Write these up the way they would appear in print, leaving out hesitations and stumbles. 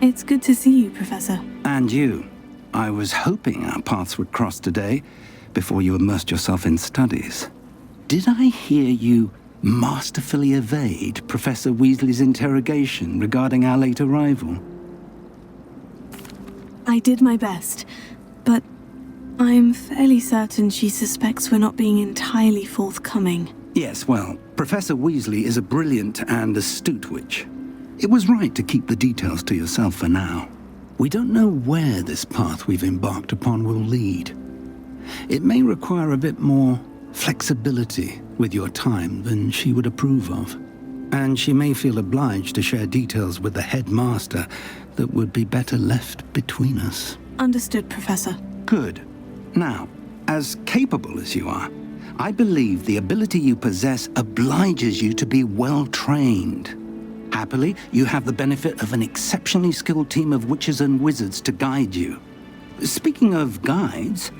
It's good to see you, Professor. And you. I was hoping our paths would cross today, before you immersed yourself in studies. Did I hear you masterfully evade Professor Weasley's interrogation regarding our late arrival? I did my best, but I'm fairly certain she suspects we're not being entirely forthcoming. Yes, well, Professor Weasley is a brilliant and astute witch. It was right to keep the details to yourself for now. We don't know where this path we've embarked upon will lead. It may require a bit more flexibility with your time than she would approve of. And she may feel obliged to share details with the headmaster that would be better left between us. Understood, Professor. Good. Now, as capable as you are, I believe the ability you possess obliges you to be well trained. Happily, you have the benefit of an exceptionally skilled team of witches and wizards to guide you. Speaking of guides,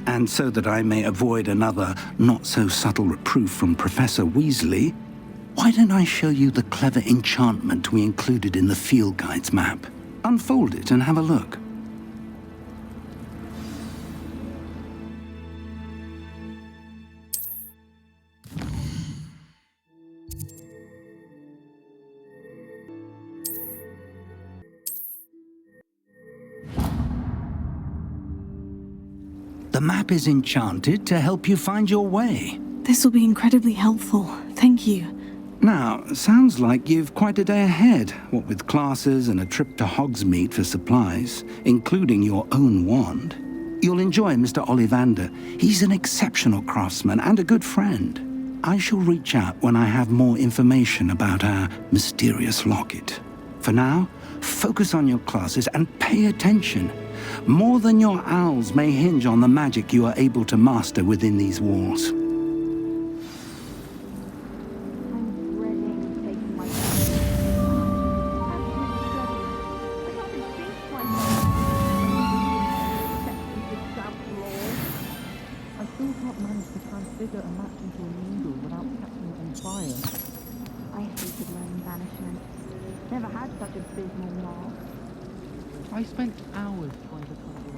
and so that I may avoid another not-so-subtle reproof from Professor Weasley, why don't I show you the clever enchantment we included in the field guide's map? Unfold it and have a look. The map is enchanted to help you find your way. This will be incredibly helpful. Thank you. Now, sounds like you've quite a day ahead, what with classes and a trip to Hogsmeade for supplies, including your own wand. You'll enjoy Mr. Ollivander. He's an exceptional craftsman and a good friend. I shall reach out when I have more information about our mysterious locket. For now, focus on your classes and pay attention. More than your owls may hinge on the magic you are able to master within these walls. I spent hours trying to find it.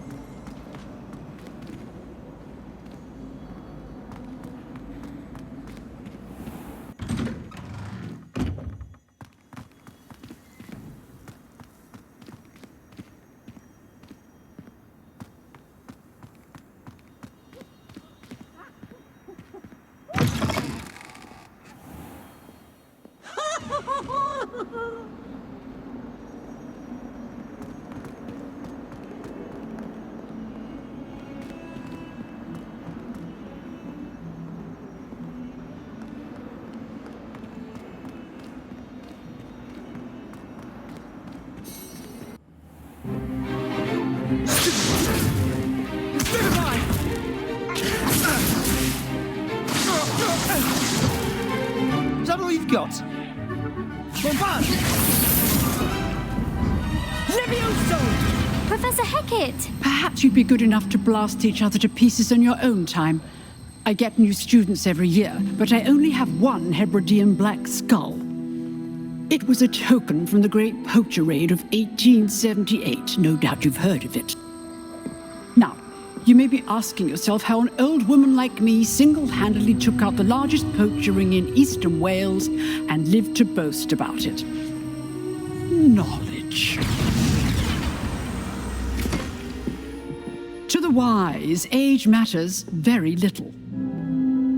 Is that all you've got? Bombard! Levioso! Professor Hecat! Perhaps you'd be good enough to blast each other to pieces in your own time. I get new students every year, but I only have one Hebridean black skull. It was a token from the Great Poacher Raid of 1878. No doubt you've heard of it. Now, you may be asking yourself how an old woman like me single-handedly took out the largest poacher ring in eastern Wales and lived to boast about it. Knowledge. To the wise, age matters very little.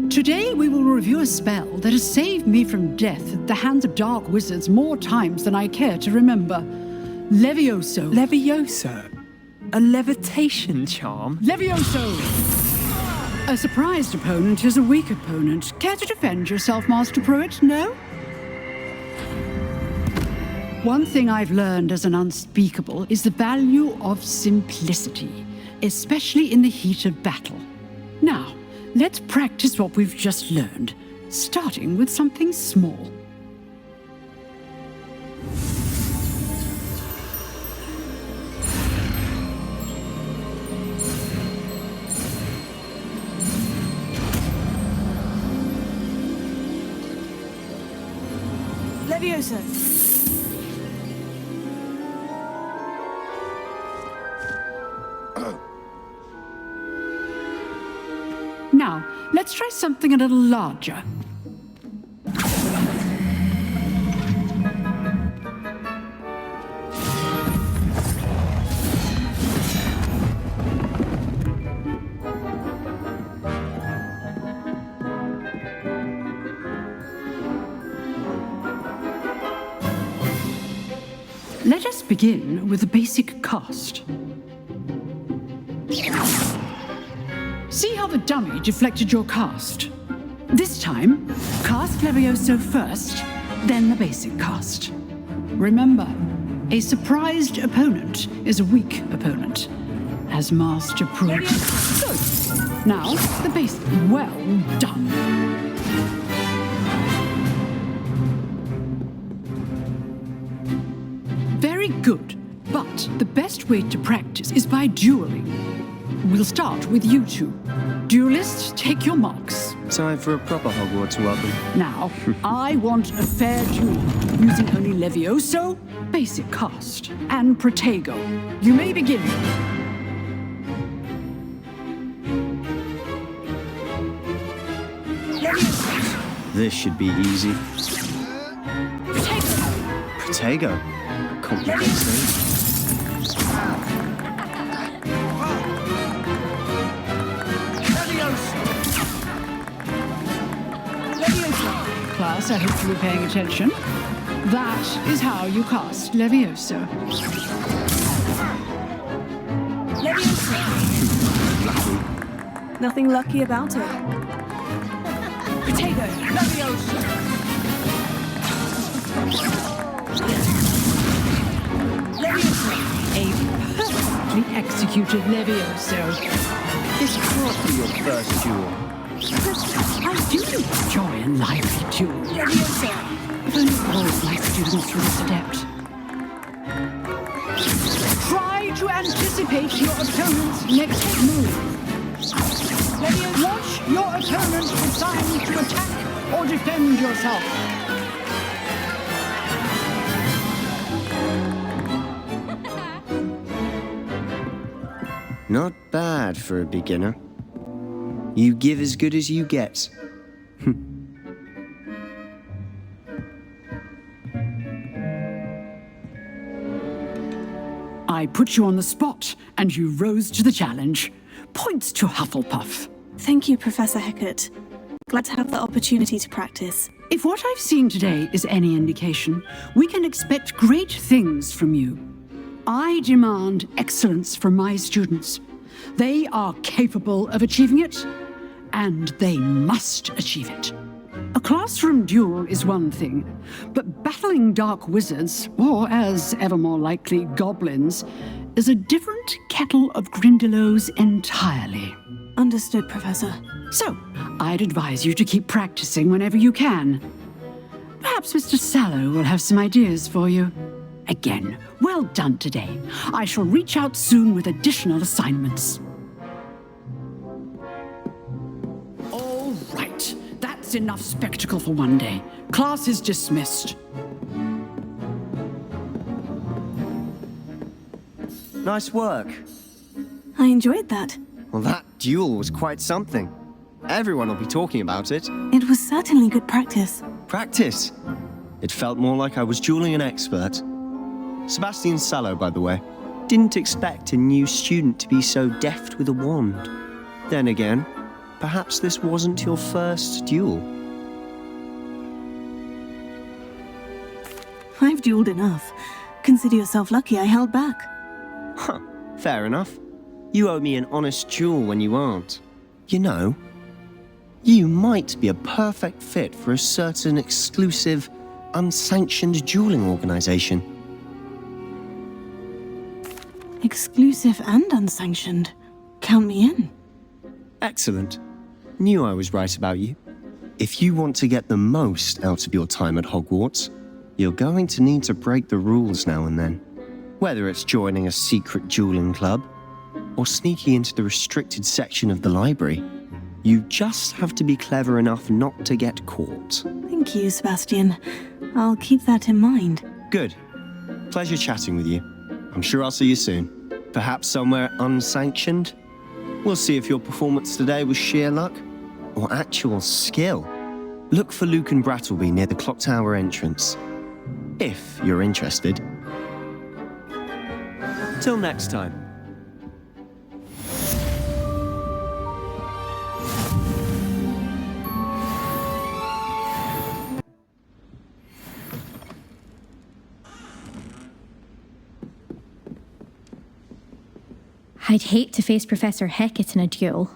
Today we will review a spell that has saved me from death at the hands of dark wizards more times than I care to remember. Levioso. Levioso? A levitation charm? Levioso! A surprised opponent is a weak opponent. Care to defend yourself, Master Pruitt? No? One thing I've learned as an unspeakable is the value of simplicity, especially in the heat of battle. Now, let's practice what we've just learned, starting with something small. Leviosa! Now, let's try something a little larger. Let us begin with the basic cast. See how the dummy deflected your cast? This time, cast Levioso first, then the basic cast. Remember, a surprised opponent is a weak opponent, as Master proved. Good. Now, the basic. Well done. Very good, but the best way to practice is by dueling. We'll start with you two. Duelists, take your marks. Time for a proper Hogwarts welcome. Now, I want a fair duel, using only Levioso, basic cast, and Protego. You may begin. This should be easy. Protego! Protego. Complicated. Class, I hope you were paying attention. That is how you cast Levioso. Nothing lucky about it. Protego! Levioso! A perfectly executed Levioso. It's probably your first duel. I do enjoy a lively duel. If only all of my students were this adept. Try to anticipate your opponent's next move. Watch your opponent decide to attack or defend yourself. Not bad for a beginner. You give as good as you get. I put you on the spot, and you rose to the challenge. Points to Hufflepuff. Thank you, Professor Hecat. Glad to have the opportunity to practice. If what I've seen today is any indication, we can expect great things from you. I demand excellence from my students. They are capable of achieving it, and they must achieve it. A classroom duel is one thing, but battling dark wizards, or as ever more likely, goblins, is a different kettle of Grindylows entirely. Understood, Professor. So, I'd advise you to keep practicing whenever you can. Perhaps Mr. Sallow will have some ideas for you. Again, well done today. I shall reach out soon with additional assignments. All right, that's enough spectacle for one day. Class is dismissed. Nice work. I enjoyed that. Well, that duel was quite something. Everyone will be talking about it. It was certainly good practice. Practice. It felt more like I was dueling an expert. Sebastian Sallow, by the way. Didn't expect a new student to be so deft with a wand. Then again, perhaps this wasn't your first duel. I've dueled enough. Consider yourself lucky I held back. Huh, fair enough. You owe me an honest duel when you aren't. You know, you might be a perfect fit for a certain exclusive, unsanctioned dueling organization. Exclusive and unsanctioned. Count me in. Excellent. Knew I was right about you. If you want to get the most out of your time at Hogwarts, you're going to need to break the rules now and then. Whether it's joining a secret dueling club, or sneaking into the restricted section of the library, you just have to be clever enough not to get caught. Thank you, Sebastian. I'll keep that in mind. Good. Pleasure chatting with you. I'm sure I'll see you soon. Perhaps somewhere unsanctioned? We'll see if your performance today was sheer luck or actual skill. Look for Luke and Brattleby near the clock tower entrance. If you're interested. Till next time. I'd hate to face Professor Hecat in a duel.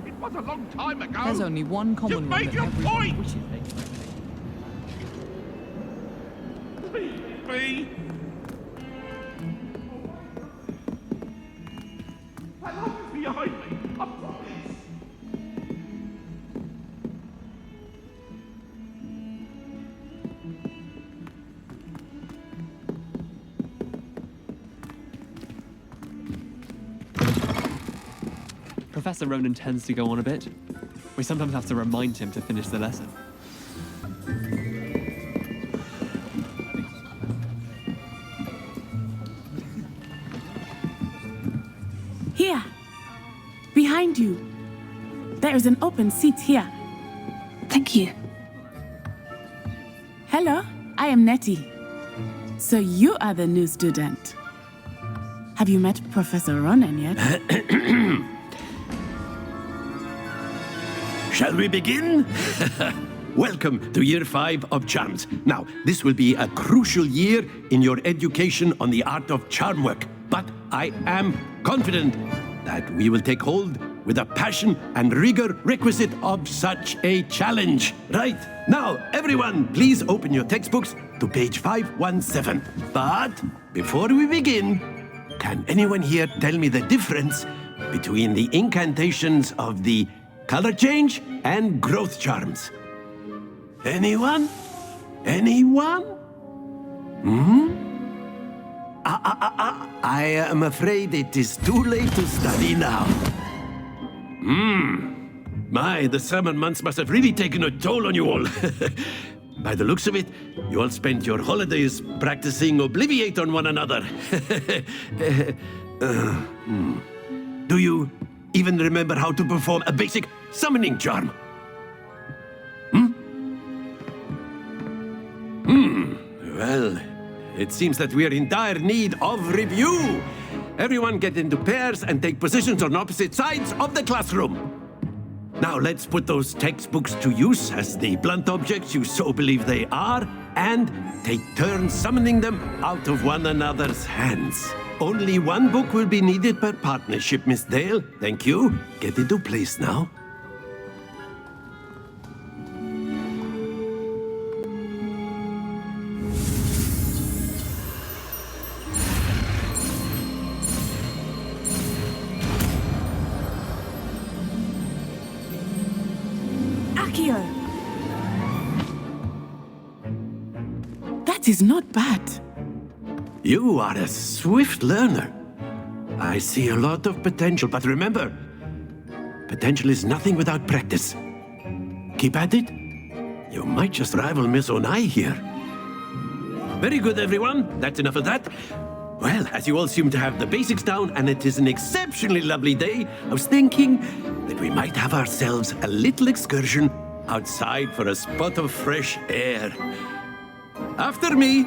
It was a long time ago. There's only one common You've one made that your everyone point. wishes they could. Me. That light is behind me. I promise. Professor Ronan tends to go on a bit. We sometimes have to remind him to finish the lesson. Here! Behind you! There is an open seat here. Thank you. Hello, I am Nettie. So you are the new student. Have you met Professor Ronan yet? Shall we begin? Welcome to Year 5 of Charms. Now, this will be a crucial year in your education on the art of charm work. But I am confident that we will take hold with the passion and rigor requisite of such a challenge. Right, now, everyone, please open your textbooks to page 517. But before we begin, can anyone here tell me the difference between the incantations of the color change and growth charms? Anyone? Anyone? I am afraid it is too late to study now. My, the summer months must have really taken a toll on you all. By the looks of it, you all spent your holidays practicing Obliviate on one another. Do you even remember how to perform a basic summoning charm? Well, it seems that we are in dire need of review. Everyone get into pairs and take positions on opposite sides of the classroom. Now let's put those textbooks to use as the blunt objects you so believe they are, and take turns summoning them out of one another's hands. Only one book will be needed per partnership, Miss Dale. Thank you. Get into place now. Akio! That is not bad. You are a swift learner. I see a lot of potential, but remember, potential is nothing without practice. Keep at it. You might just rival Miss Onai here. Very good, everyone. That's enough of that. Well, as you all seem to have the basics down, and it is an exceptionally lovely day, I was thinking that we might have ourselves a little excursion outside for a spot of fresh air. After me.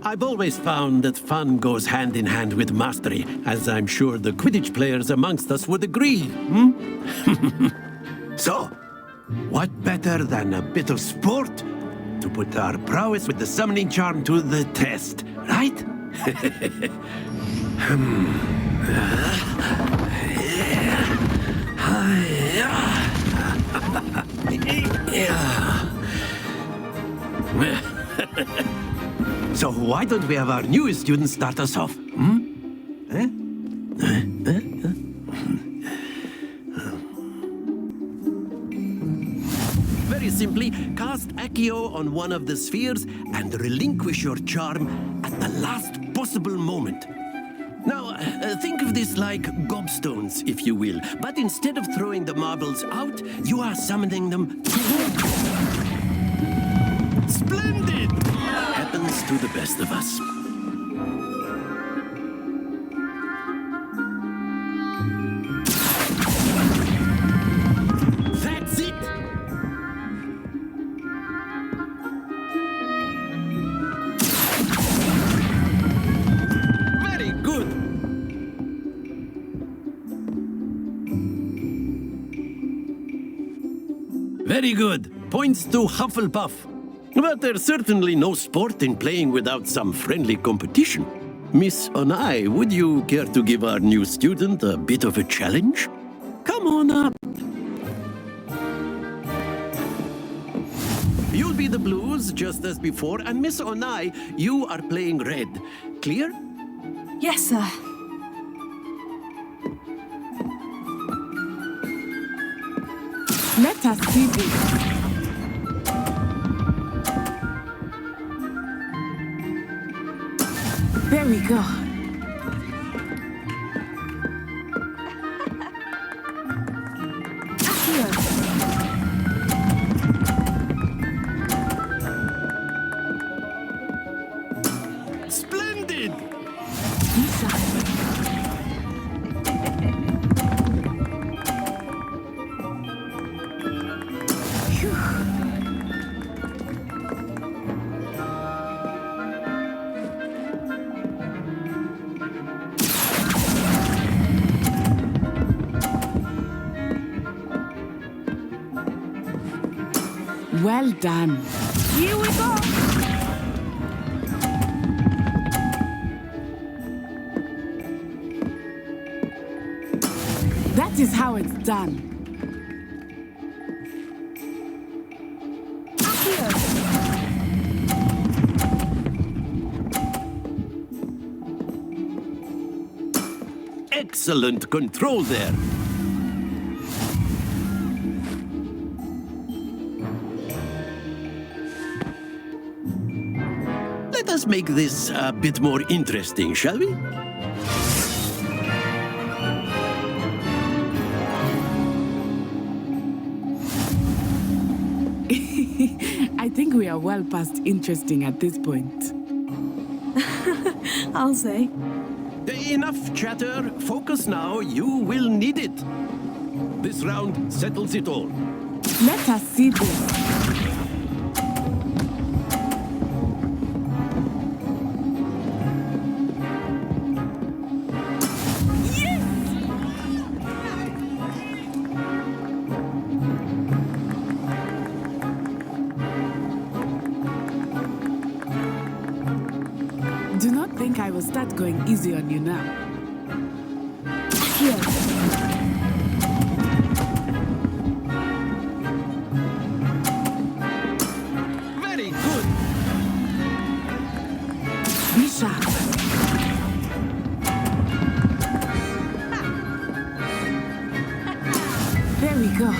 I've always found that fun goes hand in hand with mastery, as I'm sure the Quidditch players amongst us would agree. So, what better than a bit of sport to put our prowess with the summoning charm to the test, right? So why don't we have our newest student start us off? Very simply, cast Accio on one of the spheres and relinquish your charm at the last possible moment. Now, think of this like gobstones, if you will, but instead of throwing the marbles out, you are summoning them toward you. Splendid! Happens to the best of us. That's it! Very good! Very good. Points to Hufflepuff. But there's certainly no sport in playing without some friendly competition. Miss Onai, would you care to give our new student a bit of a challenge? Come on up. You'll be the blues, just as before, and Miss Onai, you are playing red. Clear? Yes, sir. Let us see this. There we go. Splendid! Well done. Here we go. That is how it's done. Excellent control there. Let us make this a bit more interesting, shall we? I think we are well past interesting at this point. I'll say. Enough chatter. Focus now. You will need it. This round settles it all. Let us see this. Do not think I will start going easy on you now. Here. Very good. Be sharp. There we go.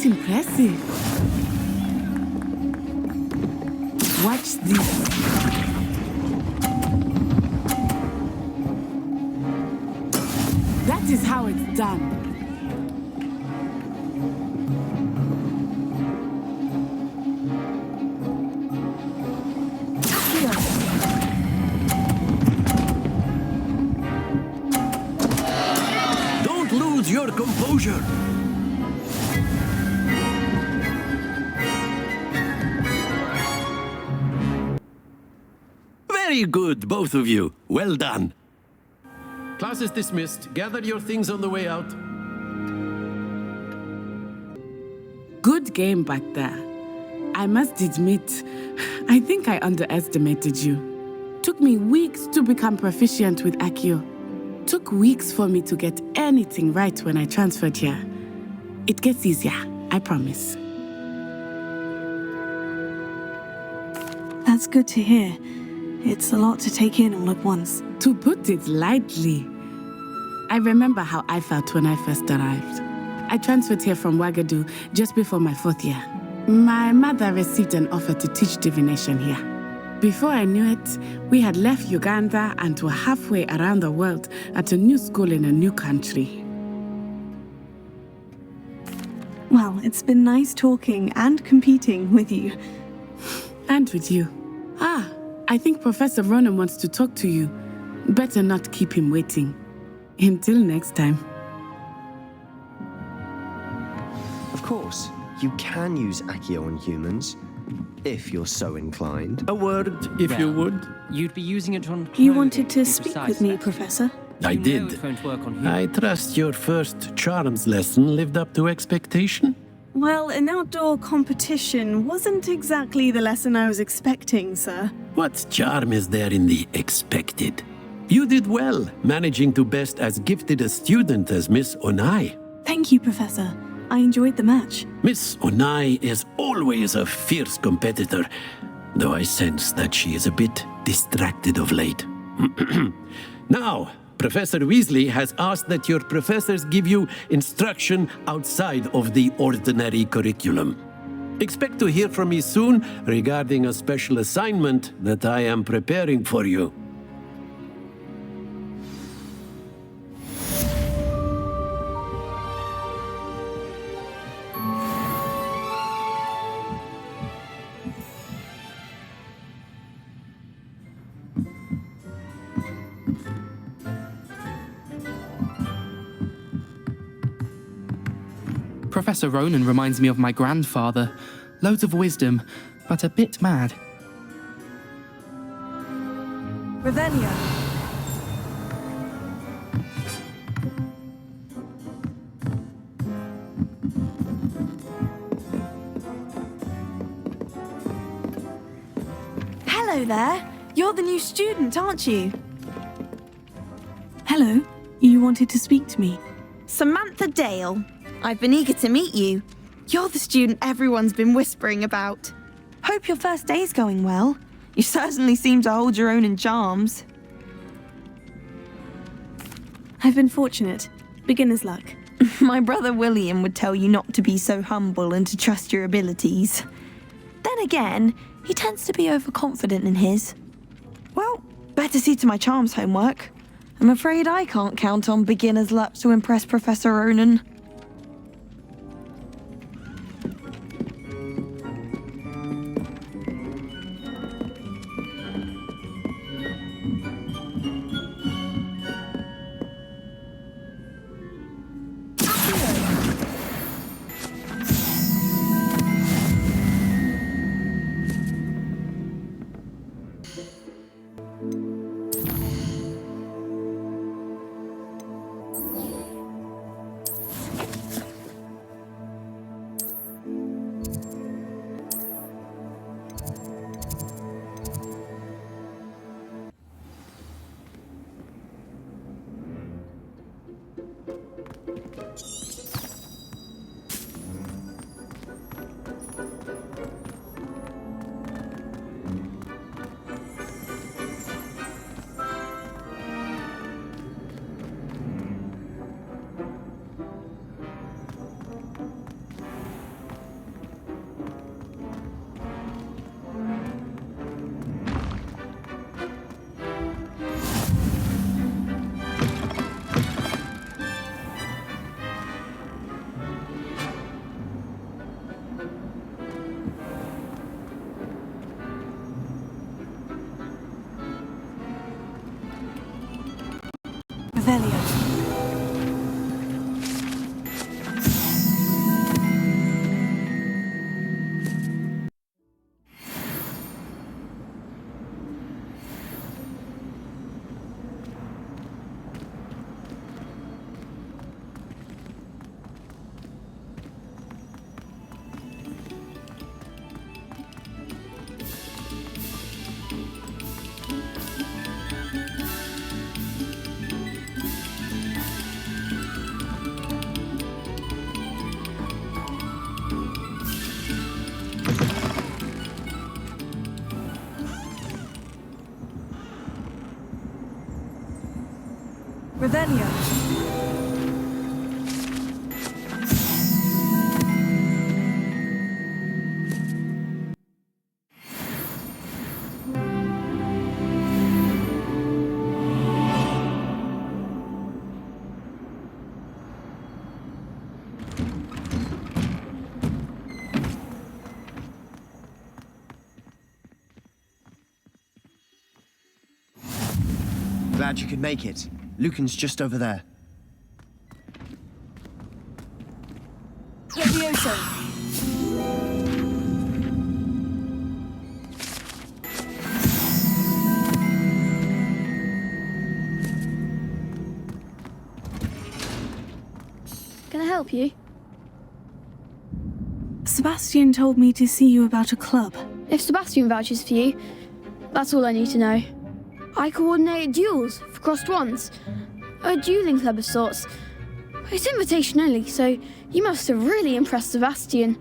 Impressive. Watch this. That is how it's done. Don't lose your composure. Very good, both of you. Well done. class is dismissed. Gather your things on the way out. Good game back there. I must admit, I think I underestimated you. Took me weeks to become proficient with Accio. Took weeks for me to get anything right when I transferred here. It gets easier, I promise. That's good to hear. It's a lot to take in all at once. To put it lightly, I remember how I felt when I first arrived. I transferred here from Ouagadougou just before my 4th year. My mother received an offer to teach divination here. Before I knew it, we had left Uganda and were halfway around the world at a new school in a new country. Well, it's been nice talking and competing with you. And with you. I think Professor Ronan wants to talk to you. Better not keep him waiting. Until next time. Of course, you can use Accio on humans, if you're so inclined. A word, if you would. You'd be using it on. You wanted to speak with me, Professor? I did. I trust your first charms lesson lived up to expectation? Well, an outdoor competition wasn't exactly the lesson I was expecting, sir. What charm is there in the expected? You did well, managing to best as gifted a student as Miss Onai. Thank you, Professor. I enjoyed the match. Miss Onai is always a fierce competitor, though I sense that she is a bit distracted of late. Now, Professor Weasley has asked that your professors give you instruction outside of the ordinary curriculum. Expect to hear from me soon regarding a special assignment that I am preparing for you. Professor Ronan reminds me of my grandfather. Loads of wisdom, but a bit mad. Revelia. Hello there. You're the new student, aren't you? Hello. You wanted to speak to me. Samantha Dale. I've been eager to meet you. You're the student everyone's been whispering about. Hope your first day's going well. You certainly seem to hold your own in charms. I've been fortunate. Beginner's luck. My brother William would tell you not to be so humble and to trust your abilities. Then again, he tends to be overconfident in his. Well, better see to my charms homework. I'm afraid I can't count on beginner's luck to impress Professor Ronan. Revelia. Revelio. Glad you could make it. Lucan's just over there. Levioso. Can I help you? Sebastian told me to see you about a club. If Sebastian vouches for you, that's all I need to know. I coordinate duels for crossed wands. A dueling club of sorts. It's invitation only, so you must have really impressed Sebastian.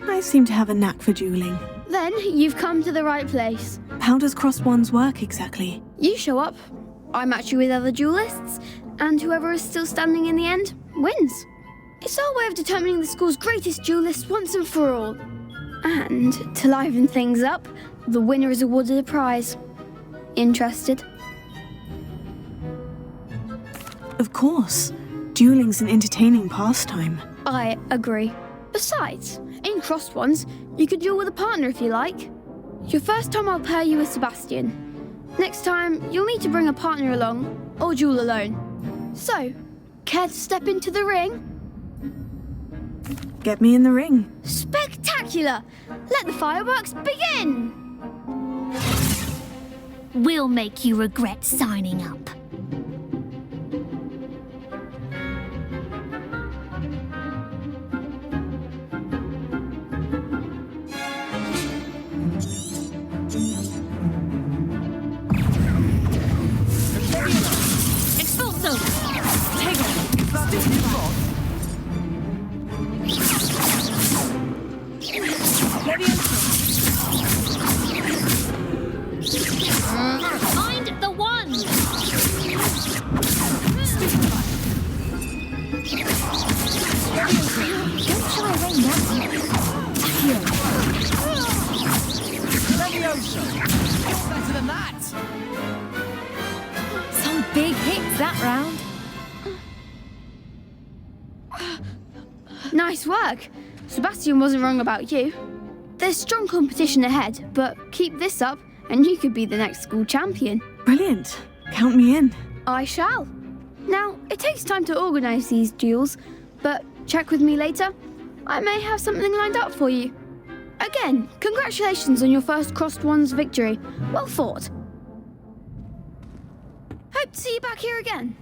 I seem to have a knack for dueling. Then you've come to the right place. How does crossed wands work exactly? You show up, I match you with other duelists, and whoever is still standing in the end wins. It's our way of determining the school's greatest duelist once and for all. And to liven things up, the winner is awarded a prize. Interested? Of course. Dueling's an entertaining pastime. I agree. Besides, in crossed ones, you could duel with a partner if you like. Your first time I'll pair you with Sebastian. Next time, you'll need to bring a partner along, or duel alone. So, care to step into the ring? Get me in the ring. Spectacular! Let the fireworks begin! We'll make you regret signing up. Expulso! Hang on! Is that the new boss? Find the one! Don't try to ring that. Levioso! You're better than that! Some big hits that round. Nice work. Sebastian wasn't wrong about you. There's strong competition ahead, but keep this up and you could be the next school champion. Brilliant. Count me in. I shall. Now, it takes time to organise these duels, but check with me later. I may have something lined up for you. Again, congratulations on your first crossed wands victory. Well fought. Hope to see you back here again.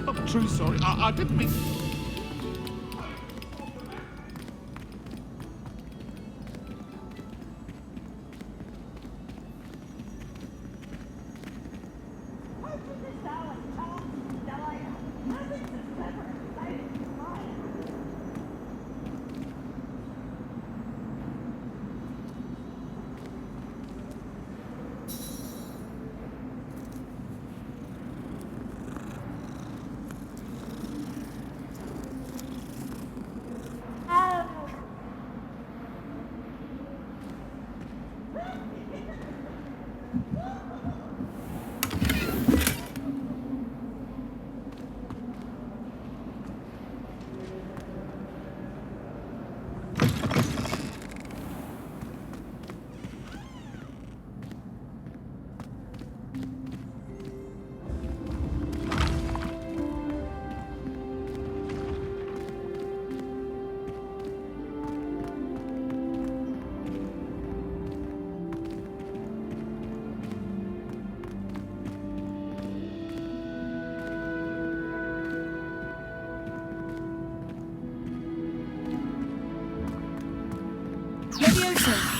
I'm truly sorry. I didn't mean... Levioso!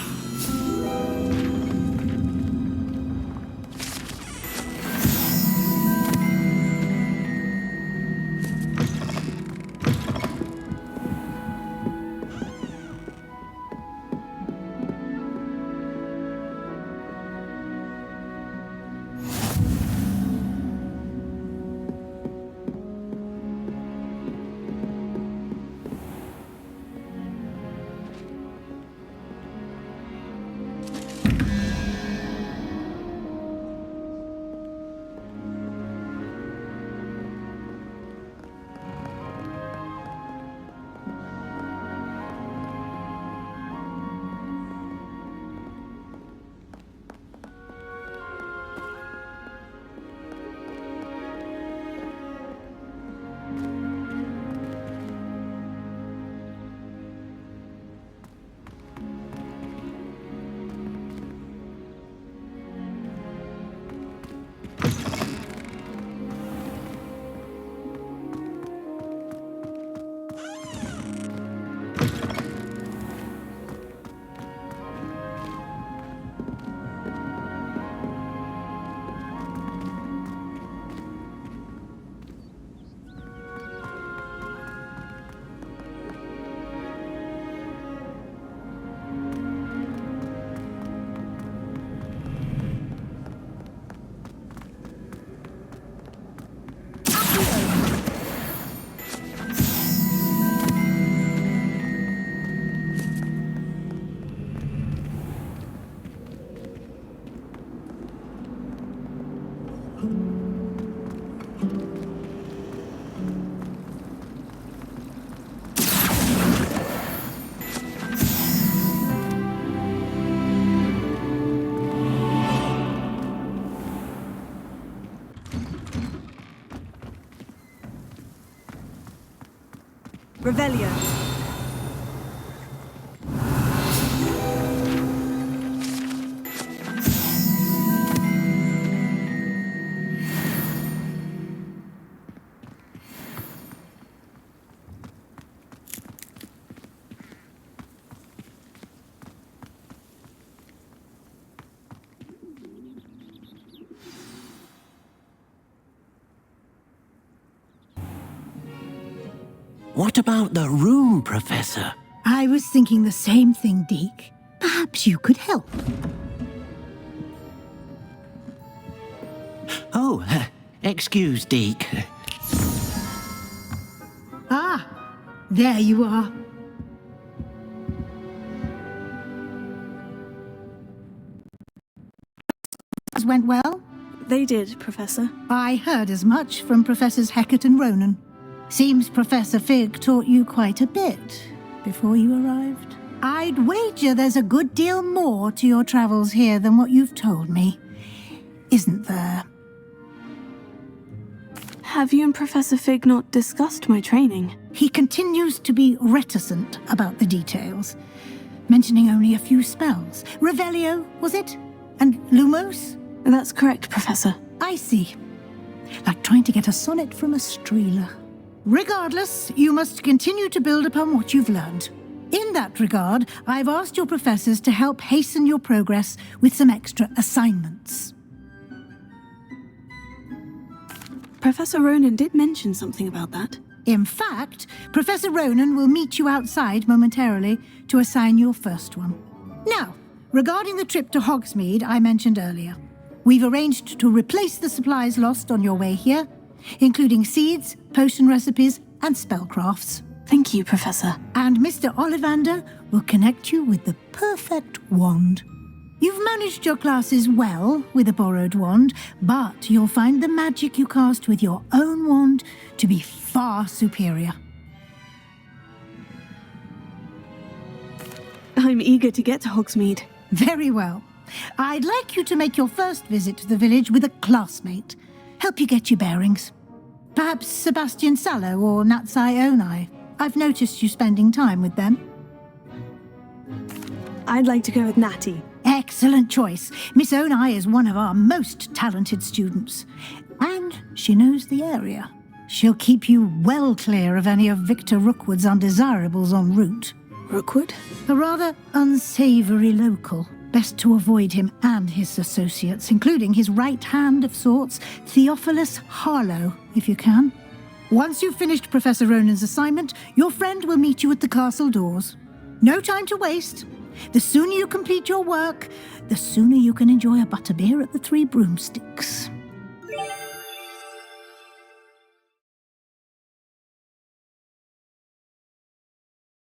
Revelio. What about the room, Professor? I was thinking the same thing, Deke. Perhaps you could help. Oh, excuse, Deke. Ah, there you are. Went well? They did, Professor. I heard as much from Professors Hecat and Ronan. Seems Professor Fig taught you quite a bit before you arrived. I'd wager there's a good deal more to your travels here than what you've told me. Isn't there? Have you and Professor Fig not discussed my training? He continues to be reticent about the details, mentioning only a few spells. Revelio, was it? And Lumos? That's correct, Professor. I see. Like trying to get a sonnet from a streeler. Regardless, you must continue to build upon what you've learned. In that regard, I've asked your professors to help hasten your progress with some extra assignments. Professor Ronan did mention something about that. In fact, Professor Ronan will meet you outside momentarily to assign your first one. Now, regarding the trip to Hogsmeade I mentioned earlier, we've arranged to replace the supplies lost on your way here, including seeds, potion recipes, and spellcrafts. Thank you, Professor. And Mr. Ollivander will connect you with the perfect wand. You've managed your classes well with a borrowed wand, but you'll find the magic you cast with your own wand to be far superior. I'm eager to get to Hogsmeade. Very well. I'd like you to make your first visit to the village with a classmate. Help you get your bearings. Perhaps Sebastian Sallow or Natsai Onai. I've noticed you spending time with them. I'd like to go with Natty. Excellent choice. Miss Onai is one of our most talented students. And she knows the area. She'll keep you well clear of any of Victor Rookwood's undesirables en route. Rookwood? A rather unsavoury local. Best to avoid him and his associates, including his right hand of sorts, Theophilus Harlow, if you can. Once you've finished Professor Ronan's assignment, your friend will meet you at the castle doors. No time to waste. The sooner you complete your work, the sooner you can enjoy a butterbeer at the Three Broomsticks.